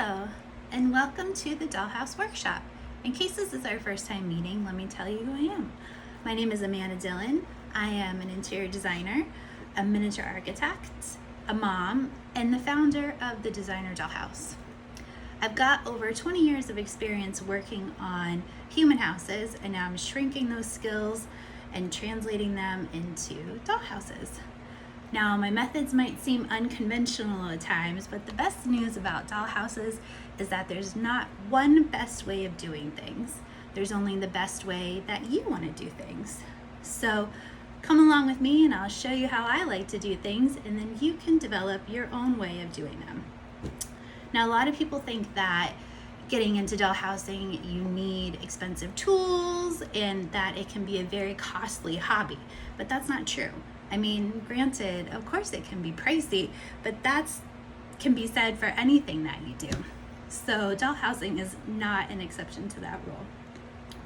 Hello, and welcome to the Dollhouse Workshop. In case this is our first time meeting, let me tell you who I am. My name is Amanda Dillon. I am an interior designer, a miniature architect, a mom, and the founder of the designer Dollhouse. I've got over 20 years of experience working on human houses, and now I'm shrinking those skills and translating them into dollhouses. Now, my methods might seem unconventional at times, but the best news about dollhouses is that there's not one best way of doing things. There's only the best way that you want to do things. So come along with me and I'll show you how I like to do things, and then you can develop your own way of doing them. Now, a lot of people think that getting into dollhousing, you need expensive tools and that it can be a very costly hobby, but that's not true. I mean, granted, of course it can be pricey, but that's can be said for anything that you do. So dollhousing is not an exception to that rule.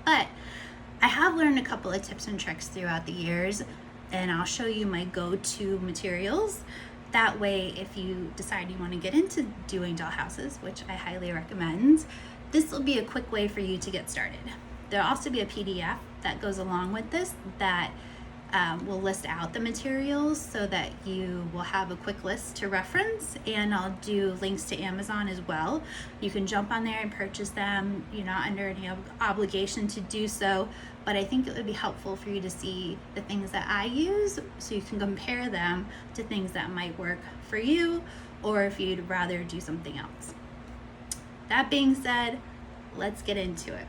But I have learned a couple of tips and tricks throughout the years, and I'll show you my go-to materials. That way, if you decide you want to get into doing dollhouses, which I highly recommend, this will be a quick way for you to get started. There'll also be a PDF that goes along with this that will list out the materials so that you will have a quick list to reference, and I'll do links to Amazon as well. You can jump on there and purchase them. You're not under any obligation to do so, but I think it would be helpful for you to see the things that I use so you can compare them to things that might work for you, or if you'd rather do something else. That being said, let's get into it.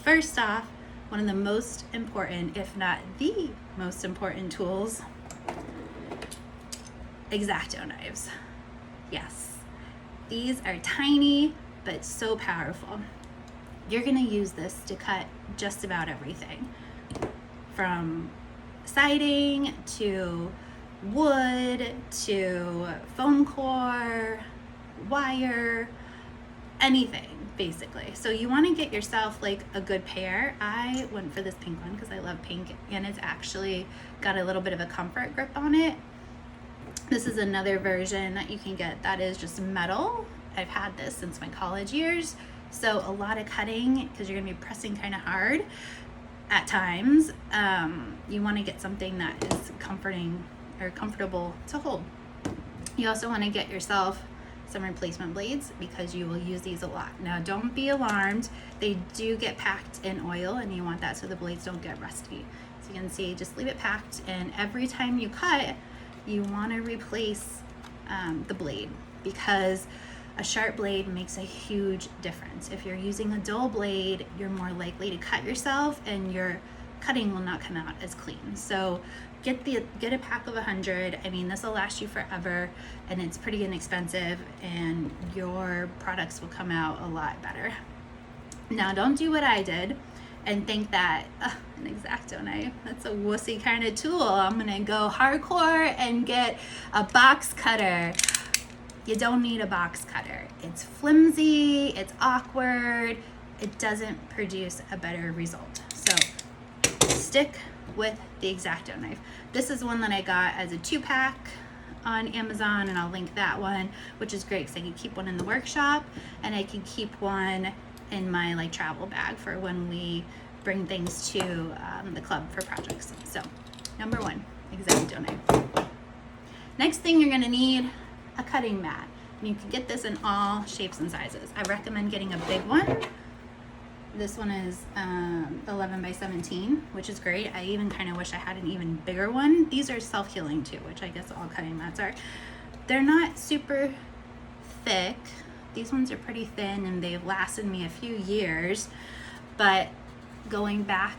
First off, one of the most important, if not the most important tools, X-Acto knives. Yes, these are tiny but so powerful. You're gonna use this to cut just about everything, from siding to wood to foam core, wire, anything basically. So you want to get yourself like a good pair. I went for this pink one because I love pink, and it's actually got a little bit of a comfort grip on it. This is another version that you can get that is just metal. I've had this since my college years, so a lot of cutting because you're gonna be pressing kind of hard at times. You want to get something that is comforting or comfortable to hold. You also want to get yourself some replacement blades because you will use these a lot. Now, don't be alarmed. They do get packed in oil, and you want that so the blades don't get rusty. So you can see, just leave it packed, and every time you cut, you want to replace the blade, because a sharp blade makes a huge difference. If you're using a dull blade, you're more likely to cut yourself, and your cutting will not come out as clean. So get a pack of 100. I mean, this will last you forever, and it's pretty inexpensive, and your products will come out a lot better. Now, don't do what I did and think that an X-Acto knife, that's a wussy kind of tool. I'm gonna go hardcore and get a box cutter. You don't need a box cutter. It's flimsy, it's awkward, it doesn't produce a better result. So stick with the X-Acto knife. This is one that I got as a 2-pack on Amazon, and I'll link that one, which is great because I can keep one in the workshop, and I can keep one in my like travel bag for when we bring things to the club for projects. So, number 1, X-Acto knife. Next thing you're gonna need a cutting mat. And you can get this in all shapes and sizes. I recommend getting a big one. This one is 11 by 17, which is great. I even kind of wish I had an even bigger one. These are self-healing too, which I guess all cutting mats are. They're not super thick. These ones are pretty thin, and they've lasted me a few years, but going back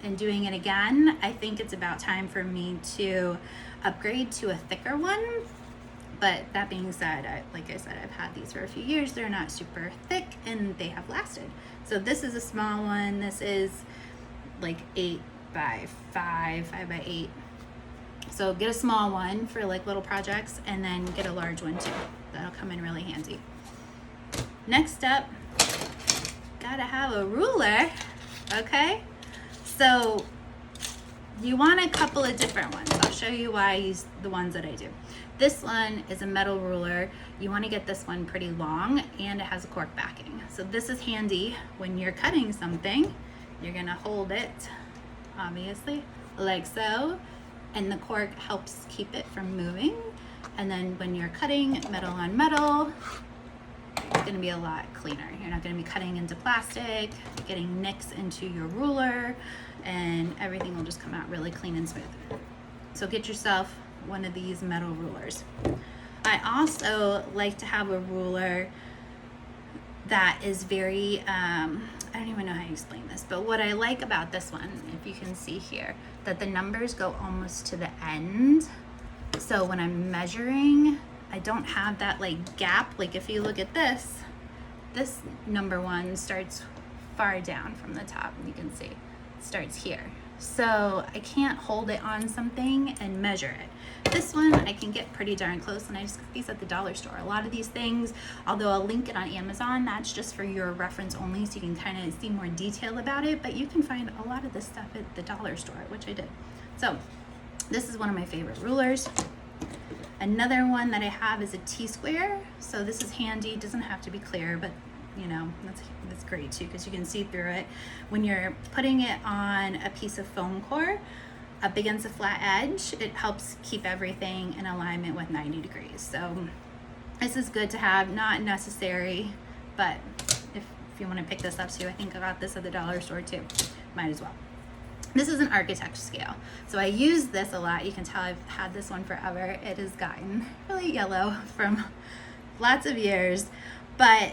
and doing it again, I think it's about time for me to upgrade to a thicker one. But that being said, like I said, I've had these for a few years. They're not super thick, and they have lasted. So this is a small one. This is like 8 by 5, 5 by 8. So get a small one for like little projects, and then get a large one too. That'll come in really handy. Next up, gotta have a ruler, okay? So you want a couple of different ones. I'll show you why I use the ones that I do. This one is a metal ruler. You want to get this one pretty long, and it has a cork backing. So this is handy when you're cutting something. You're gonna hold it, obviously, like so, and the cork helps keep it from moving. And then when you're cutting metal on metal, it's gonna be a lot cleaner. You're not gonna be cutting into plastic, getting nicks into your ruler, and everything will just come out really clean and smooth. So get yourself one of these metal rulers. I also like to have a ruler that is very, I don't even know how to explain this, but what I like about this one, if you can see here, that the numbers go almost to the end. So when I'm measuring, I don't have that like gap. Like if you look at this number one starts far down from the top, and you can see it starts here. So I can't hold it on something and measure it. This one I can get pretty darn close, and I just got these at the dollar store. A lot of these things, although I'll link it on Amazon, that's just for your reference only, so you can kind of see more detail about it, but you can find a lot of this stuff at the dollar store, which I did. So this is one of my favorite rulers. Another one that I have is a T-square. So this is handy. It doesn't have to be clear, but you know, that's great too, because you can see through it. When you're putting it on a piece of foam core up against a flat edge, it helps keep everything in alignment with 90 degrees. So this is good to have, not necessary, but if you want to pick this up too, I think I got this at the dollar store too. Might as well. This is an architect scale. So I use this a lot. You can tell I've had this one forever. It has gotten really yellow from lots of years. But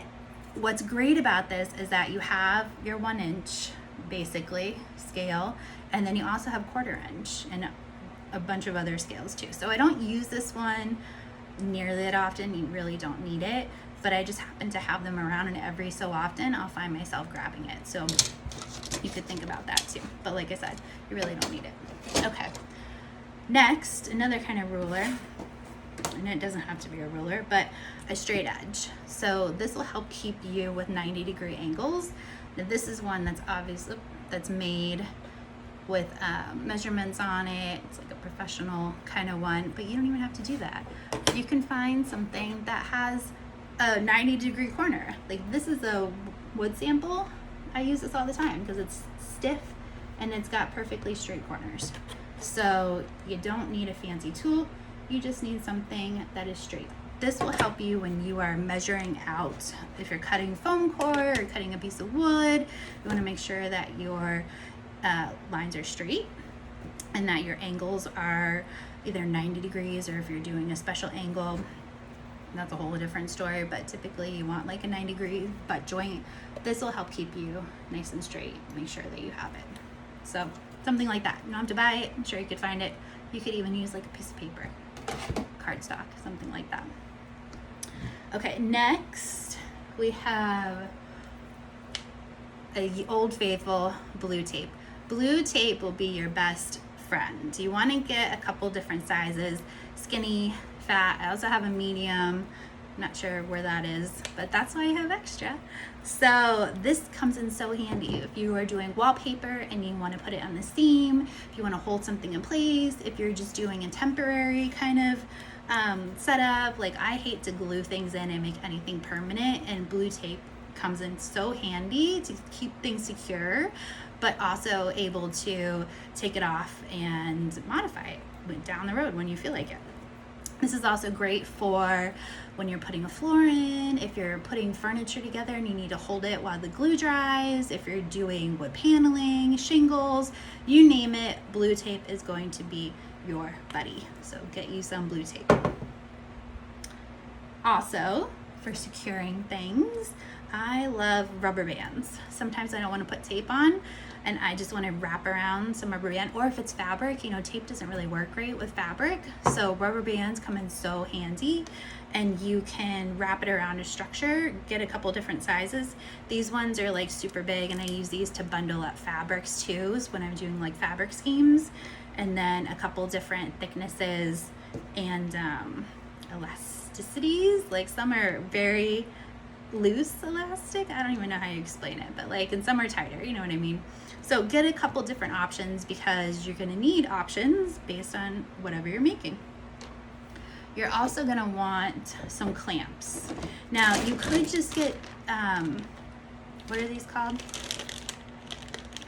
what's great about this is that you have your 1 inch, basically, scale, and then you also have 1/4 inch and a bunch of other scales too. So I don't use this one nearly that often. You really don't need it, but I just happen to have them around, and every so often I'll find myself grabbing it. So you could think about that too. But like I said, you really don't need it. Okay. Next, another kind of ruler, and it doesn't have to be a ruler, but a straight edge. So this will help keep you with 90-degree angles. Now this is one that's obviously, that's made with measurements on it. It's like a professional kind of one, but you don't even have to do that. You can find something that has a 90-degree corner. Like this is a wood sample. I use this all the time because it's stiff and it's got perfectly straight corners. So you don't need a fancy tool. You just need something that is straight. This will help you when you are measuring out. If you're cutting foam core or cutting a piece of wood, you want to make sure that your lines are straight and that your angles are either 90 degrees, or if you're doing a special angle, that's a whole different story, but typically you want like a 90-degree butt joint. This will help keep you nice and straight. Make sure that you have it. So something like that. You don't have to buy it. I'm sure you could find it. You could even use like a piece of paper, cardstock, something like that. Okay, next we have a old faithful blue tape. Blue tape will be your best friend. You want to get a couple different sizes, skinny, fat. I also have a medium. Not sure where that is, but that's why I have extra. So this comes in so handy if you are doing wallpaper and you want to put it on the seam, if you want to hold something in place, if you're just doing a temporary kind of setup. Like I hate to glue things in and make anything permanent, and blue tape comes in so handy to keep things secure, but also able to take it off and modify it down the road when you feel like it. This is also great for when you're putting a floor in, if you're putting furniture together and you need to hold it while the glue dries, if you're doing wood paneling, shingles, you name it, blue tape is going to be your buddy. So get you some blue tape. Also, for securing things, I love rubber bands. Sometimes I don't want to put tape on and I just want to wrap around some rubber band, or if it's fabric, you know, tape doesn't really work great with fabric. So rubber bands come in so handy, and you can wrap it around a structure, get a couple different sizes. These ones are like super big, and I use these to bundle up fabrics too, when I'm doing like fabric schemes, and then a couple different thicknesses and elasticities. Like some are very loose elastic, I don't even know how you explain it, but like, and some are tighter, you know what I mean? So get a couple different options because you're going to need options based on whatever you're making. You're also gonna want some clamps. Now you could just get, what are these called?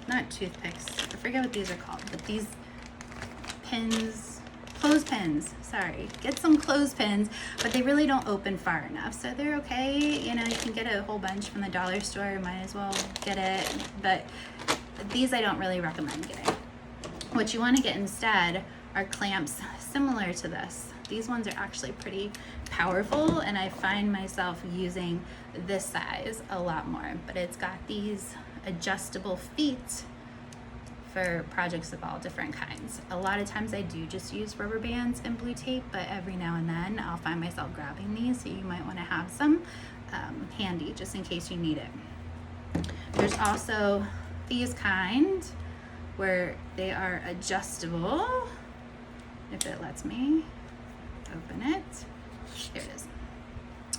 Not toothpicks, I forget what these are called, but these pins, clothespins, sorry. Get some clothespins, but they really don't open far enough. So they're okay, you know, you can get a whole bunch from the dollar store, might as well get it. But these I don't really recommend getting. What you wanna get instead are clamps similar to this. These ones are actually pretty powerful, and I find myself using this size a lot more, but it's got these adjustable feet for projects of all different kinds. A lot of times I do just use rubber bands and blue tape, but every now and then I'll find myself grabbing these, so you might want to have some handy just in case you need it. There's also these kind where they are adjustable, if it lets me open it. Here it is.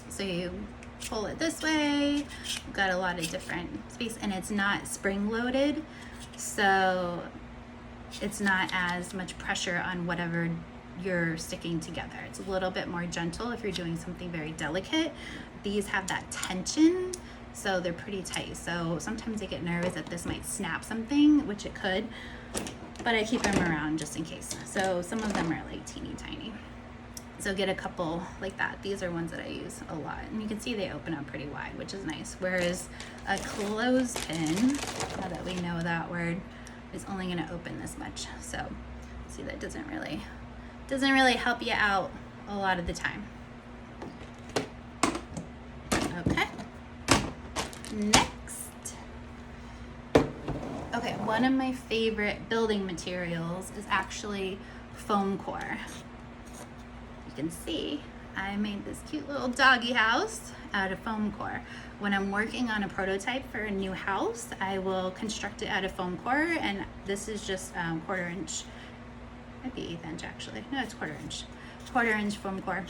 So you pull it this way, you've got a lot of different space, and it's not spring loaded, so it's not as much pressure on whatever you're sticking together. It's a little bit more gentle if you're doing something very delicate. These have that tension, so they're pretty tight. So sometimes I get nervous that this might snap something, which it could, but I keep them around just in case. So some of them are like teeny tiny. So get a couple like that. These are ones that I use a lot. And you can see they open up pretty wide, which is nice. Whereas a clothespin, now that we know that word, is only gonna open this much. So see, that doesn't really help you out a lot of the time. Okay, next. Okay, one of my favorite building materials is actually foam core. You can see I made this cute little doggy house out of foam core. When I'm working on a prototype for a new house, I will construct it out of foam core, and this is just 1/4 inch, might be 1/8 inch actually. No, it's 1/4 inch foam core.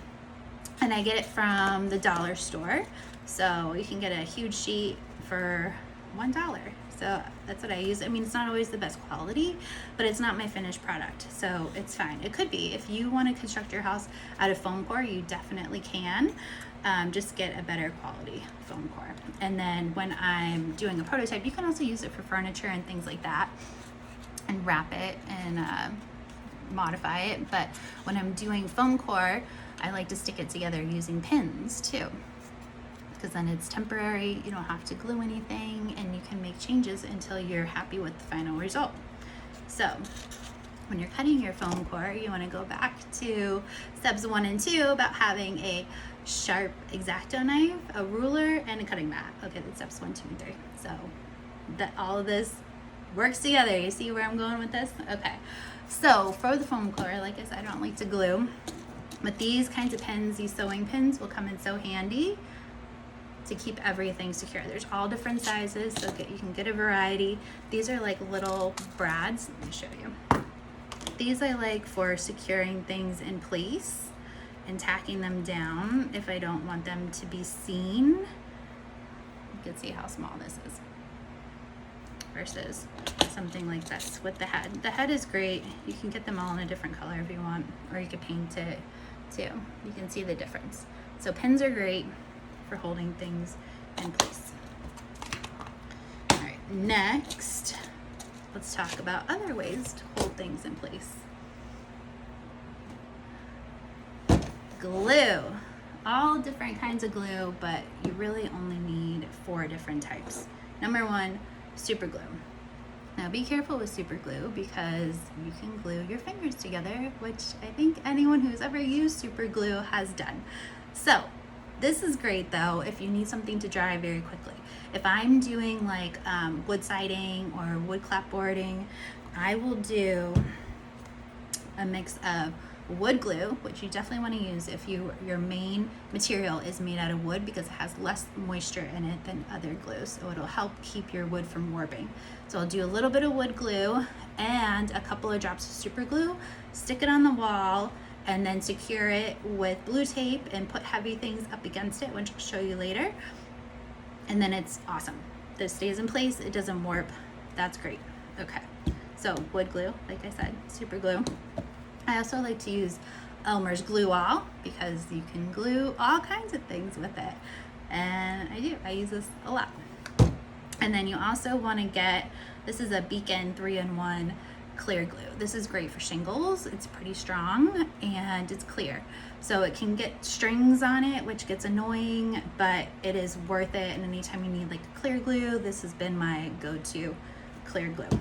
And I get it from the dollar store. So you can get a huge sheet for $1. So that's what I use. I mean, it's not always the best quality, but it's not my finished product, so it's fine. It could be. If you want to construct your house out of foam core, you definitely can. Just get a better quality foam core. And then when I'm doing a prototype, you can also use it for furniture and things like that, and wrap it and modify it. But when I'm doing foam core, I like to stick it together using pins too, because then it's temporary, you don't have to glue anything, and you can make changes until you're happy with the final result. So when you're cutting your foam core, you want to go back to steps 1 and 2 about having a sharp X-Acto knife, a ruler, and a cutting mat. Okay, that's steps 1, 2, and 3. So that all of this works together. You see where I'm going with this? Okay, so for the foam core, like I said, I don't like to glue, but these kinds of pins, these sewing pins, will come in so handy to keep everything secure. There's all different sizes, so you can get a variety. These are like little brads. Let me show you. These I like for securing things in place and tacking them down if I don't want them to be seen. You can see how small this is versus something like this with the head. The head is great. You can get them all in a different color if you want, or you could paint it too. You can see the difference. So pins are great for holding things in place. All right, next, let's talk about other ways to hold things in place. Glue. All different kinds of glue, but you really only need 4 different types. Number 1, super glue. Now be careful with super glue because you can glue your fingers together, which I think anyone who's ever used super glue has done. So this is great though if you need something to dry very quickly. If I'm doing like wood siding or wood clapboarding, I will do a mix of wood glue, which you definitely want to use if your main material is made out of wood, because it has less moisture in it than other glues, so it'll help keep your wood from warping. So I'll do a little bit of wood glue and a couple of drops of super glue, stick it on the wall, and then secure it with blue tape and put heavy things up against it, which I'll show you later. And then it's awesome. This stays in place, it doesn't warp. That's great. Okay, so wood glue, like I said, super glue. I also like to use Elmer's Glue All, because you can glue all kinds of things with it. And I use this a lot. And then you also want to get, this is a Beacon 3-in-1 clear glue. This is great for shingles. It's pretty strong and it's clear. So it can get strings on it, which gets annoying, but it is worth it. And anytime you need like a clear glue, this has been my go-to clear glue.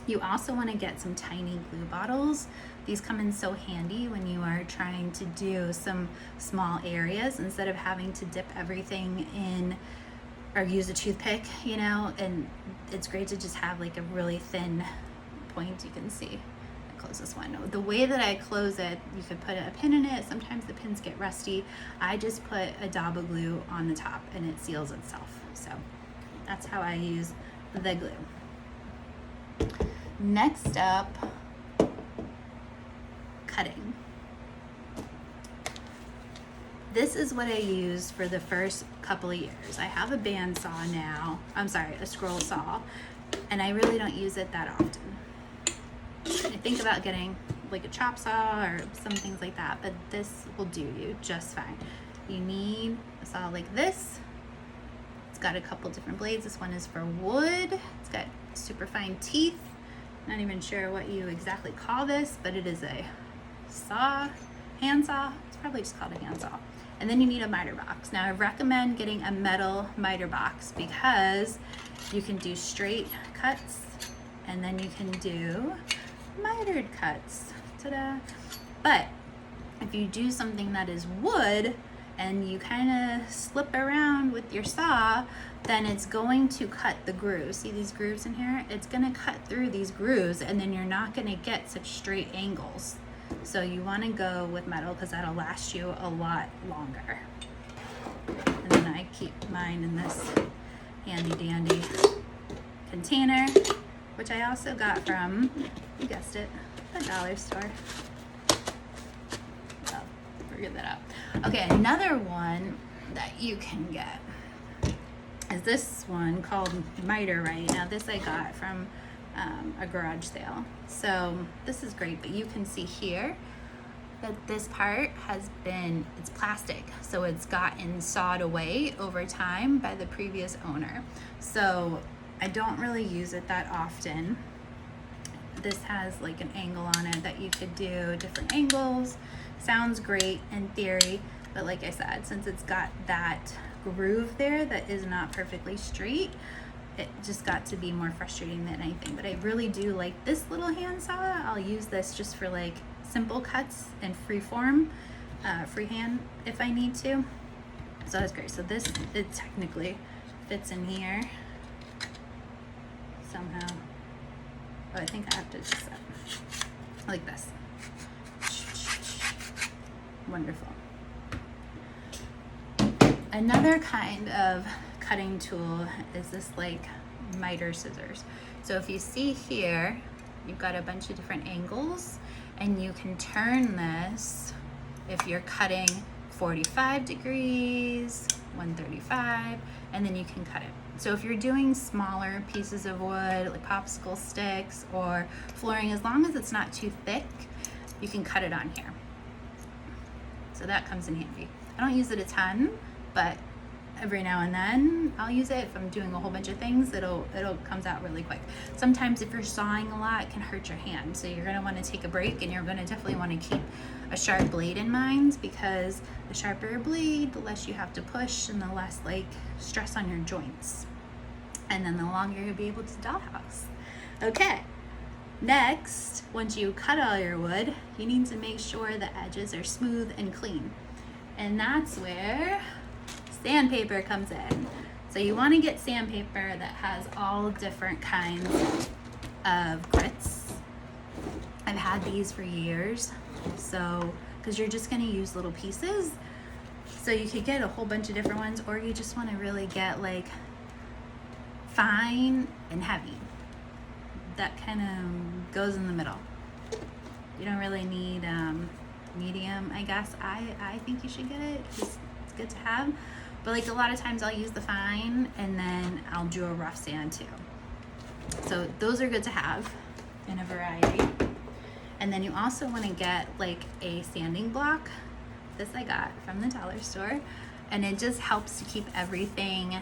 You also want to get some tiny glue bottles. These come in so handy when you are trying to do some small areas instead of having to dip everything in or use a toothpick, you know, and it's great to just have like a really thin point. You can see I close this one. The way that I close it, you could put a pin in it. Sometimes the pins get rusty. I just put a dab of glue on the top and it seals itself. So that's how I use the glue. Next up, cutting. This is what I used for the first couple of years. I have a bandsaw now. I'm sorry, a scroll saw, and I really don't use it that often. I think about getting like a chop saw or some things like that, but this will do you just fine. You need a saw like this. It's got a couple different blades. This one is for wood. It's got super fine teeth. Not even sure what you exactly call this, but it is a saw, hand saw. It's probably just called a hand saw. And then you need a miter box. Now I recommend getting a metal miter box because you can do straight cuts and then you can do mitered cuts. Ta-da! But if you do something that is wood and you kind of slip around with your saw, then it's going to cut the grooves. See these grooves in here? It's going to cut through these grooves and then you're not going to get such straight angles. So you want to go with metal because that'll last you a lot longer. And then I keep mine in this handy dandy container, which I also got from, you guessed it, the dollar store. Oh, figured that out. Okay, another one that you can get is this one called Miter Right. Now this I got from a garage sale. So this is great, but you can see here that this part has been, it's plastic. So it's gotten sawed away over time by the previous owner. So I don't really use it that often. This has like an angle on it that you could do different angles. Sounds great in theory, but like I said, since it's got that groove there that is not perfectly straight, it just got to be more frustrating than anything. But I really do like this little hand saw. I'll use this just for like simple cuts and freeform, freehand if I need to. So that's great. So this, it technically fits in here somehow. Oh, I think I have to just like this. Wonderful. Another kind of cutting tool is this like miter scissors. So if you see here, you've got a bunch of different angles and you can turn this if you're cutting 45 degrees, 135, and then you can cut it. So if you're doing smaller pieces of wood, like popsicle sticks or flooring, as long as it's not too thick, you can cut it on here. So that comes in handy. I don't use it a ton, but every now and then I'll use it. If I'm doing a whole bunch of things, it'll comes out really quick. Sometimes if you're sawing a lot, it can hurt your hand. So you're gonna wanna take a break and you're gonna definitely wanna keep a sharp blade in mind, because the sharper your blade, the less you have to push and the less like stress on your joints. And then the longer you'll be able to dollhouse. Okay, next, once you cut all your wood, you need to make sure the edges are smooth and clean. And that's where sandpaper comes in. So you want to get sandpaper that has all different kinds of grits. I've had these for years, so because you're just going to use little pieces, so you could get a whole bunch of different ones, or you just want to really get like fine and heavy. That kind of goes in the middle. You don't really need medium, I guess. I think you should get it because it's good to have. But like a lot of times I'll use the fine and then I'll do a rough sand too. So those are good to have in a variety. And then you also want to get like a sanding block. This I got from the dollar store, and it just helps to keep everything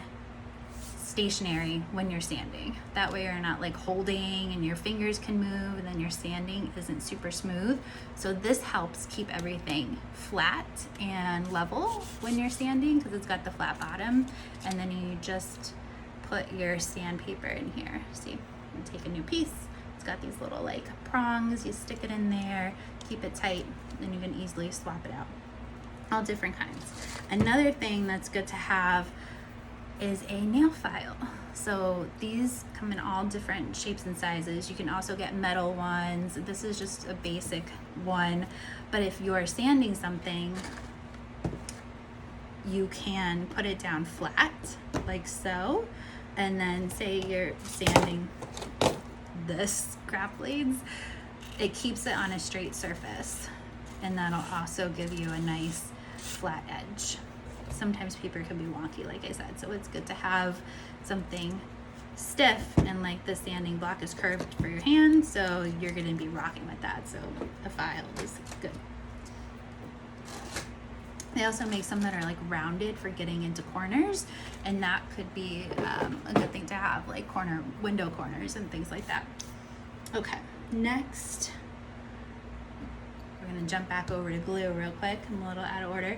stationary when you're sanding. That way you're not like holding and your fingers can move, and then your sanding isn't super smooth. So this helps keep everything flat and level when you're sanding, because it's got the flat bottom. And then you just put your sandpaper in here. See, you take a new piece. It's got these little like prongs. You stick it in there, keep it tight, and you can easily swap it out. All different kinds. Another thing that's good to have is a nail file. So these come in all different shapes and sizes. You can also get metal ones. This is just a basic one, but if you're sanding something, you can put it down flat like so, and then say you're sanding this craft blades, it keeps it on a straight surface, and that'll also give you a nice flat edge. Sometimes paper can be wonky, like I said, so it's good to have something stiff, and like the sanding block is curved for your hand, so you're going to be rocking with that, so a file is good. They also make some that are like rounded for getting into corners, and that could be a good thing to have, like window corners and things like that. Okay, next we're going to jump back over to glue real quick. I'm a little out of order.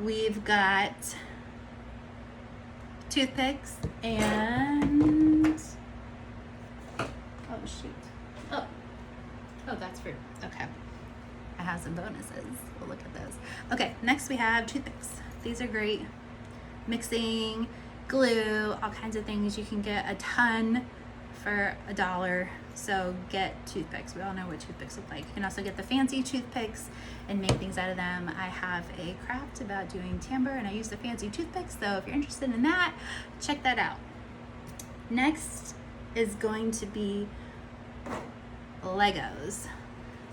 We've got toothpicks and, oh shoot, oh that's fruit. Okay, I have some bonuses. We'll look at those. Okay, next we have toothpicks. These are great. Mixing, glue, all kinds of things. You can get a ton for $1. So get toothpicks. We all know what toothpicks look like. You can also get the fancy toothpicks and make things out of them. I have a craft about doing timbre, and I use the fancy toothpicks, so if you're interested in that, check that out. Next is going to be Legos.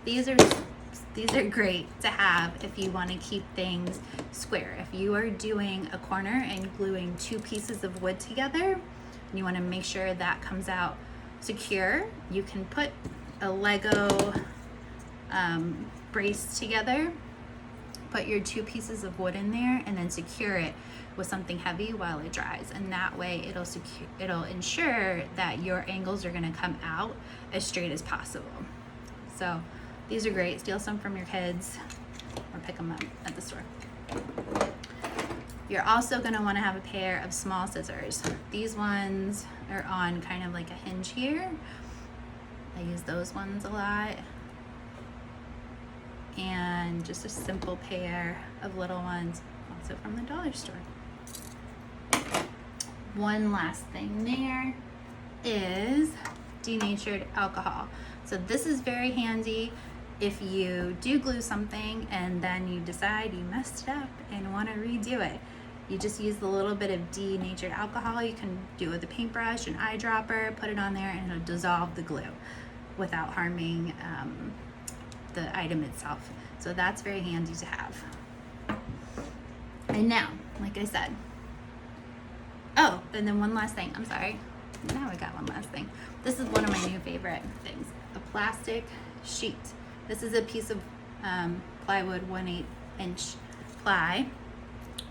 These are great to have if you want to keep things square. If you are doing a corner and gluing two pieces of wood together, and you want to make sure that comes out secure, you can put a Lego brace together, put your two pieces of wood in there, and then secure it with something heavy while it dries, and that way it'll ensure that your angles are going to come out as straight as possible. So these are great. Steal some from your kids or pick them up at the store. You're also going to want to have a pair of small scissors. These ones are on kind of like a hinge here. I use those ones a lot. And just a simple pair of little ones, also from the dollar store. One last thing there is denatured alcohol. So this is very handy if you do glue something and then you decide you messed it up and want to redo it. You just use a little bit of denatured alcohol. You can do it with a paintbrush, an eyedropper, put it on there, and it'll dissolve the glue without harming the item itself. So that's very handy to have. And now, like I said, oh, and then one last thing. I'm sorry. Now I got one last thing. This is one of my new favorite things, a plastic sheet. This is a piece of plywood, 1/8 inch ply,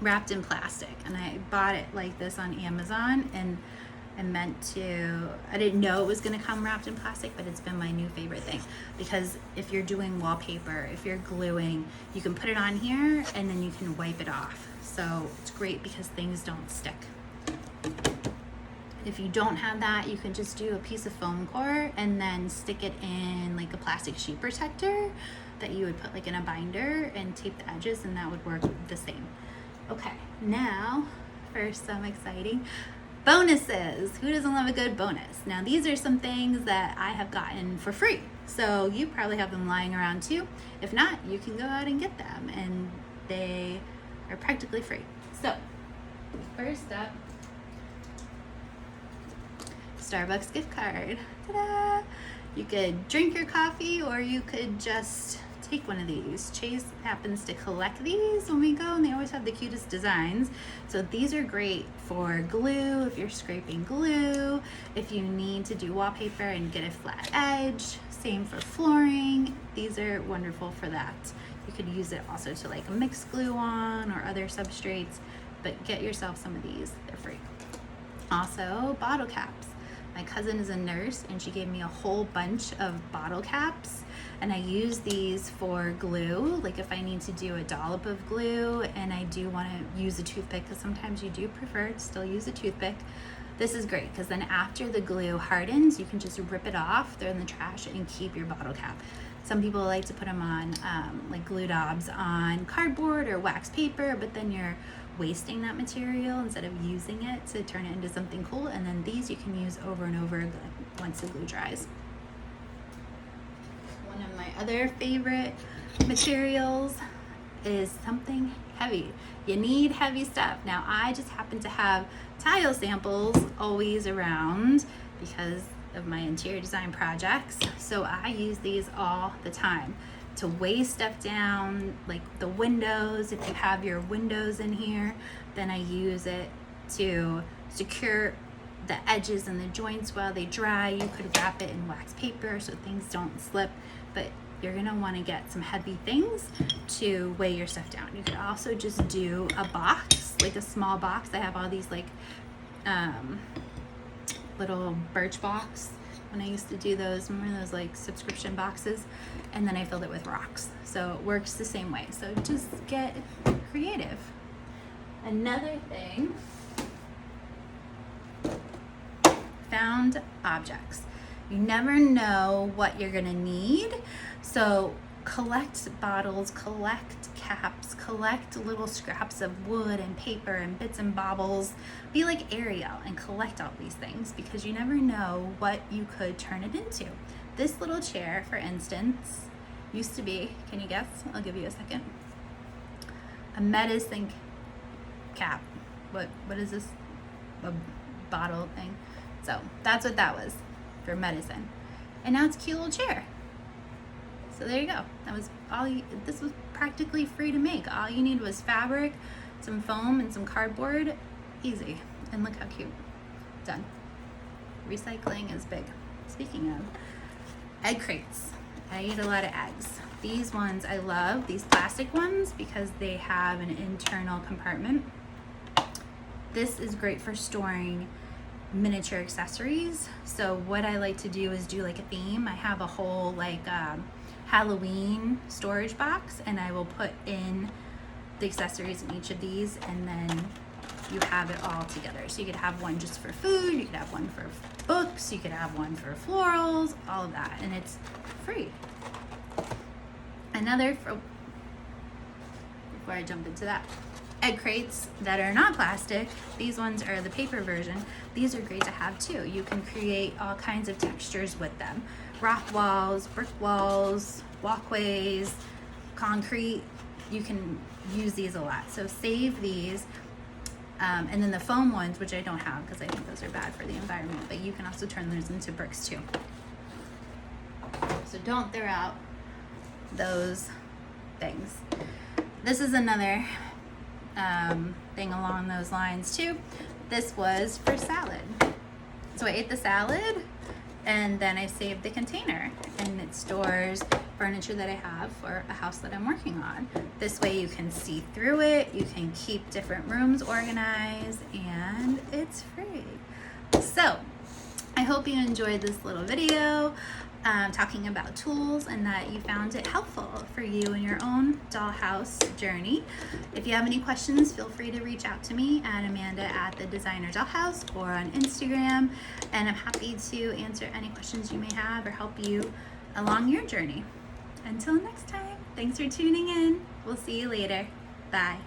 wrapped in plastic, and I bought it like this on Amazon, and I didn't know it was going to come wrapped in plastic, but it's been my new favorite thing, because if you're doing wallpaper, if you're gluing, you can put it on here and then you can wipe it off. So it's great because things don't stick. If you don't have that, you can just do a piece of foam core and then stick it in like a plastic sheet protector that you would put like in a binder and tape the edges, and that would work the same. Okay, now for some exciting bonuses. Who doesn't love a good bonus? Now these are some things that I have gotten for free, so you probably have them lying around too. If not, you can go out and get them, and they are practically free. So first up, Starbucks gift card. Ta-da! You could drink your coffee, or you could just take one of these. Chase happens to collect these when we go, and they always have the cutest designs. So these are great for glue, if you're scraping glue, if you need to do wallpaper and get a flat edge. Same for flooring. These are wonderful for that. You could use it also to like mix glue on or other substrates, but get yourself some of these, they're free. Also, bottle caps. My cousin is a nurse and she gave me a whole bunch of bottle caps, and I use these for glue, like if I need to do a dollop of glue and I do want to use a toothpick, because sometimes you do prefer to still use a toothpick. This is great because then after the glue hardens, you can just rip it off, throw it in the trash, and keep your bottle cap. Some people like to put them on like glue daubs on cardboard or wax paper, but then you're wasting that material instead of using it to turn it into something cool. And then these you can use over and over once the glue dries. One of my other favorite materials is something heavy. You need heavy stuff. Now I just happen to have tile samples always around because of my interior design projects, so I use these all the time to weigh stuff down, like the windows. If you have your windows in here, then I use it to secure the edges and the joints while they dry. You could wrap it in wax paper so things don't slip, but you're gonna wanna get some heavy things to weigh your stuff down. You could also just do a box, like a small box. I have all these like little birch box when I used to do those. Remember those like subscription boxes? And then I filled it with rocks. So it works the same way. So just get creative. Another thing, found objects. You never know what you're gonna need. So collect bottles, collect caps, collect little scraps of wood and paper and bits and baubles. Be like Ariel and collect all these things, because you never know what you could turn it into. This little chair, for instance, used to be, can you guess? I'll give you a second. A medicine cap. What is this? A bottle thing. So that's what that was, for medicine. And now it's a cute little chair. So there you go. That was all this was practically free to make. All you need was fabric, some foam, and some cardboard. Easy. And look how cute. Done. Recycling is big. Speaking of, egg crates. I eat a lot of eggs. These ones I love, these plastic ones, because they have an internal compartment. This is great for storing miniature accessories. So what I like to do is do like a theme. I have a whole like Halloween storage box, and I will put in the accessories in each of these, and then you have it all together. So you could have one just for food, you could have one for books, you could have one for florals, all of that, and it's free. Another, before I jump into that, egg crates that are not plastic. These ones are the paper version. These are great to have too. You can create all kinds of textures with them. Rock walls, brick walls, walkways, concrete. You can use these a lot. So save these. And then the foam ones, which I don't have because I think those are bad for the environment, but you can also turn those into bricks too. So don't throw out those things. This is another thing along those lines too. This was for salad. So I ate the salad and then I saved the container, and it stores furniture that I have for a house that I'm working on. This way you can see through it, you can keep different rooms organized, and it's free. So I hope you enjoyed this little video talking about tools, and that you found it helpful for you in your own dollhouse journey. If you have any questions, feel free to reach out to me at Amanda at the Designer Dollhouse or on Instagram, and I'm happy to answer any questions you may have or help you along your journey. Until next time, thanks for tuning in. We'll see you later. Bye.